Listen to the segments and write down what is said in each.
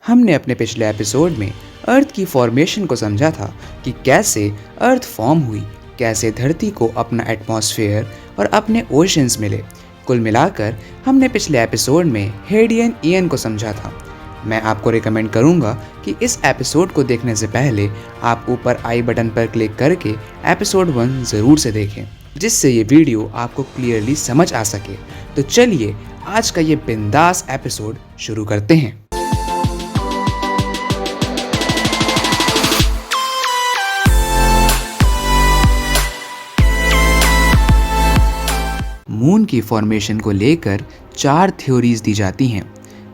हमने अपने पिछले एपिसोड में अर्थ की फॉर्मेशन को समझा था कि कैसे अर्थ फॉर्म हुई, कैसे धरती को अपना एटमॉस्फेयर और अपने ओशंस मिले। कुल मिलाकर हमने पिछले एपिसोड में हेडियन ईयन को समझा था। मैं आपको रिकमेंड करूंगा कि इस एपिसोड को देखने से पहले आप ऊपर आई बटन पर क्लिक करके एपिसोड 1 ज़रूर से देखें, जिससे ये वीडियो आपको क्लियरली समझ आ सके। तो चलिए आज का ये बिंदास एपिसोड शुरू करते हैं। मून की फॉर्मेशन को लेकर 4 थ्योरीज दी जाती हैं: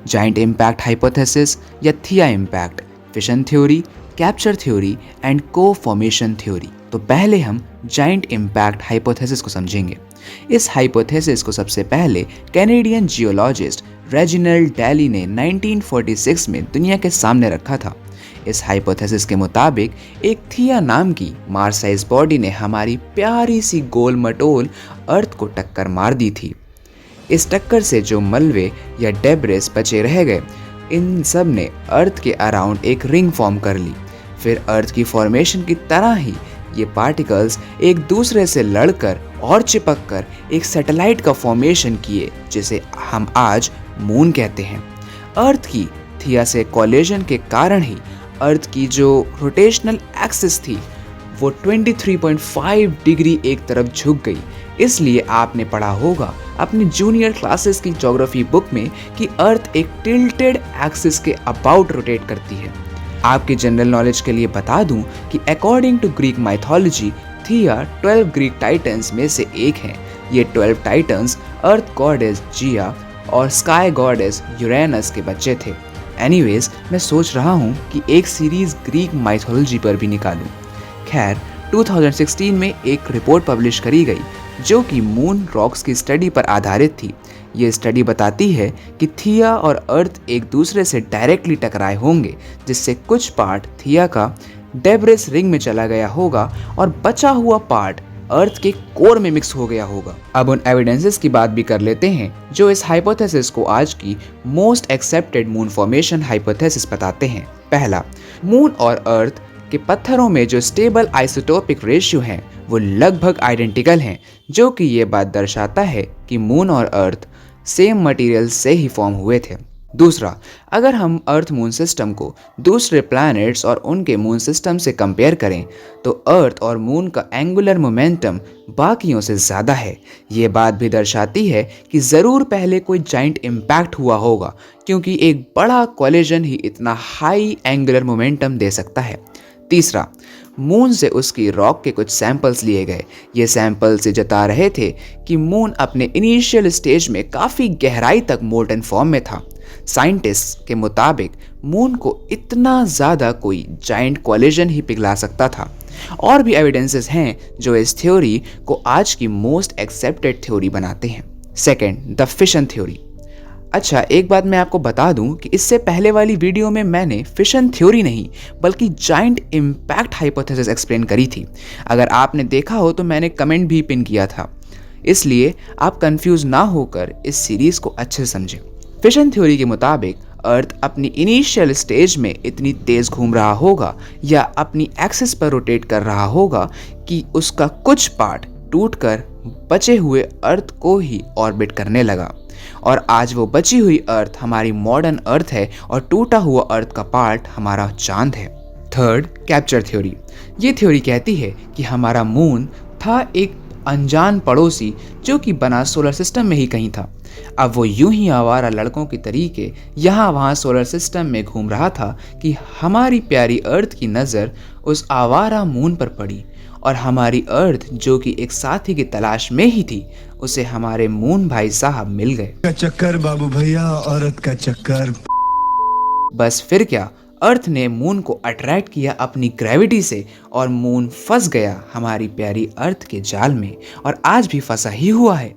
जाइंट इम्पैक्ट हाइपोथेसिस या थिया impact, fission theory, capture theory and को फॉर्मेशन थ्योरी। तो पहले हम जाइंट इम्पैक्ट हाइपोथेसिस को समझेंगे। इस हाइपोथेसिस को सबसे पहले कैनेडियन जियोलॉजिस्ट रेजिनाल्ड डैली ने 1946 में दुनिया के सामने रखा था। इस हाइपोथेसिस के मुताबिक एक थिया नाम की मार्स साइज बॉडी ने हमारी प्यारी सी गोल मटोल अर्थ को टक्कर मार दी थी। इस टक्कर से जो मलबे या डेब्रिस बचे रह गए, इन सब ने अर्थ के अराउंड एक रिंग फॉर्म कर ली। फिर अर्थ की फॉर्मेशन की तरह ही ये पार्टिकल्स एक दूसरे से लड़कर और चिपक कर एक सैटेलाइट का फॉर्मेशन किए, जिसे हम आज मून कहते हैं। अर्थ की थिया से कोलिजन के कारण ही अर्थ की जो रोटेशनल एक्सिस थी वो 23.5 डिग्री एक तरफ झुक गई। इसलिए आपने पढ़ा होगा अपनी जूनियर क्लासेस की ज्योग्राफी बुक में कि अर्थ एक टिल्टेड एक्सिस के अबाउट रोटेट करती है। आपके जनरल नॉलेज के लिए बता दूं कि अकॉर्डिंग टू ग्रीक माइथोलॉजी, थिया 12 ग्रीक टाइटन्स में से एक है। ये 12 टाइटन्स अर्थ गॉडेस जिया और स्काई गॉडेस यूरेनस के बच्चे थे। एनीवेज, मैं सोच रहा हूँ कि एक सीरीज ग्रीक माइथोलॉजी पर भी निकालूं। खैर, 2016 में एक रिपोर्ट पब्लिश करी गई जो कि मून रॉक्स की स्टडी पर आधारित थी। ये स्टडी बताती है कि थिया और अर्थ एक दूसरे से डायरेक्टली टकराए होंगे, जिससे कुछ पार्ट थिया का डेब्रिस रिंग में चला गया होगा और बचा हुआ पार्ट अर्थ के कोर में मिक्स हो गया होगा। अब उन एविडेंसेस की बात भी कर लेते हैं जो इस हाइपोथेसिस को आज की most accepted moon formation hypothesis बताते हैं। पहला, मून और अर्थ के पत्थरों में जो स्टेबल आइसोटोपिक रेशियो हैं वो लगभग आइडेंटिकल हैं, जो कि ये बात दर्शाता है कि मून और अर्थ सेम मटेरियल से ही फॉर्म हुए थे। दूसरा, अगर हम अर्थ मून सिस्टम को दूसरे प्लैनेट्स और उनके मून सिस्टम से कंपेयर करें तो अर्थ और मून का एंगुलर मोमेंटम बाकियों से ज़्यादा है। ये बात भी दर्शाती है कि ज़रूर पहले कोई जाइंट इम्पैक्ट हुआ होगा, क्योंकि एक बड़ा कोलिजन ही इतना हाई एंगुलर मोमेंटम दे सकता है। तीसरा, मून से उसकी रॉक के कुछ सैंपल्स लिए गए। ये सैंपल्स से जता रहे थे कि मून अपने इनिशियल स्टेज में काफ़ी गहराई तक मोल्टन फॉर्म में था। साइंटिस्ट के मुताबिक मून को इतना ज़्यादा कोई जाइंट कोलिजन ही पिघला सकता था। और भी एविडेंसेस हैं जो इस थ्योरी को आज की मोस्ट एक्सेप्टेड थ्योरी बनाते हैं। Second, the fission theory. अच्छा, एक बात मैं आपको बता दूं कि इससे पहले वाली वीडियो में मैंने फिशन थ्योरी नहीं बल्कि जाइंट इम्पैक्ट हाइपोथेसिस एक्सप्लेन करी थी। अगर आपने देखा हो तो मैंने कमेंट भी पिन किया था, इसलिए आप कंफ्यूज ना होकर इस सीरीज को अच्छे से समझें। फिशन थ्योरी के मुताबिक अर्थ अपनी इनिशियल स्टेज में इतनी तेज घूम रहा होगा या अपनी एक्सिस पर रोटेट कर रहा होगा कि उसका कुछ पार्ट टूटकर बचे हुए अर्थ को ही ऑर्बिट करने लगा, और आज वो बची हुई अर्थ हमारी मॉडर्न अर्थ है और टूटा हुआ अर्थ का पार्ट हमारा चांद है। Third, capture theory. ये थ्योरी कहती है कि हमारा मून था एक अनजान पड़ोसी जो कि बना सोलर सिस्टम में ही कहीं था। अब वो यूं ही आवारा लड़कों की तरीके यहाँ वहाँ सोलर सिस्टम में घूम रहा था कि हमारी प्यारी अर्थ की नज़र उस आवारा मून पर पड़ी, और हमारी अर्थ जो कि एक साथी की तलाश में ही थी, उसे हमारे मून भाई साहब मिल गए। का चक्कर बाबू भैया, औरत का चक्कर। बस फिर क्या, अर्थ ने मून को अट्रैक्ट किया अपनी ग्रेविटी से और मून फंस गया हमारी प्यारी अर्थ के जाल में, और आज भी फंसा ही हुआ है।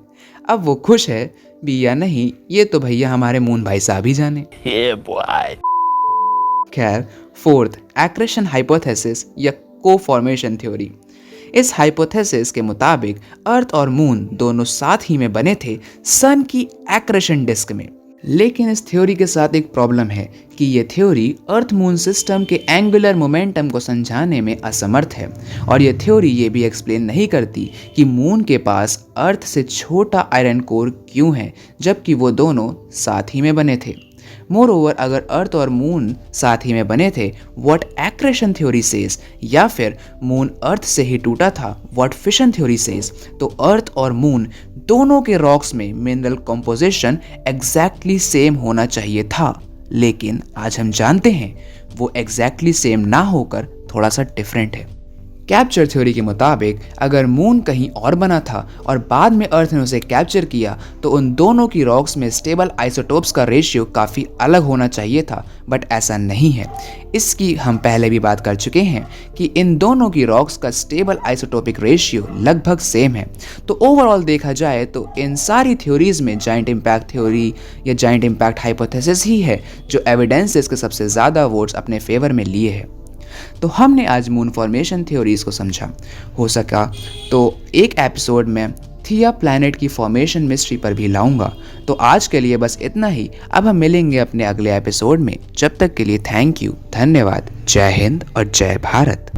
अब वो खुश है भी या नहीं, ये तो भैया हमारे मून भाई साहब ही जाने। खैर, फोर्थ, एक्रेशन हाइपोथेसिस या को फॉर्मेशन थ्योरी। इस हाइपोथेसिस के मुताबिक अर्थ और मून दोनों साथ ही में बने थे सन की एक्रेशन डिस्क में, लेकिन इस थ्योरी के साथ एक प्रॉब्लम है कि ये थ्योरी अर्थ मून सिस्टम के एंगुलर मोमेंटम को समझाने में असमर्थ है, और ये थ्योरी ये भी एक्सप्लेन नहीं करती कि मून के पास अर्थ से छोटा आयरन कोर क्यों है जबकि वो दोनों साथ ही में बने थे। मोर ओवर, अगर अर्थ और मून साथ ही में बने थे, व्हाट एक्रेशन थ्योरी सेज, या फिर मून अर्थ से ही टूटा था, व्हाट फिशन थ्योरी सेज, तो अर्थ और मून दोनों के रॉक्स में मिनरल कंपोजिशन एग्जैक्टली सेम होना चाहिए था। लेकिन आज हम जानते हैं वो एग्जैक्टली सेम ना होकर थोड़ा सा डिफरेंट है। कैप्चर थ्योरी के मुताबिक अगर मून कहीं और बना था और बाद में अर्थ ने उसे कैप्चर किया तो उन दोनों की रॉक्स में स्टेबल आइसोटोप्स का रेशियो काफ़ी अलग होना चाहिए था, बट ऐसा नहीं है। इसकी हम पहले भी बात कर चुके हैं कि इन दोनों की रॉक्स का स्टेबल आइसोटोपिक रेशियो लगभग सेम है। तो ओवरऑल देखा जाए तो इन सारी थ्योरीज में जाइंट इम्पैक्ट थ्योरी या जाइंट इम्पैक्ट हाइपोथेसिस ही है जो एविडेंसेस के सबसे ज़्यादा वोट्स अपने फेवर में लिए है। तो हमने आज मून फॉर्मेशन थ्योरीज को समझा। हो सका तो एक एपिसोड में थिया प्लैनेट की फॉर्मेशन मिस्ट्री पर भी लाऊंगा। तो आज के लिए बस इतना ही। अब हम मिलेंगे अपने अगले एपिसोड में। जब तक के लिए थैंक यू, धन्यवाद, जय हिंद और जय भारत।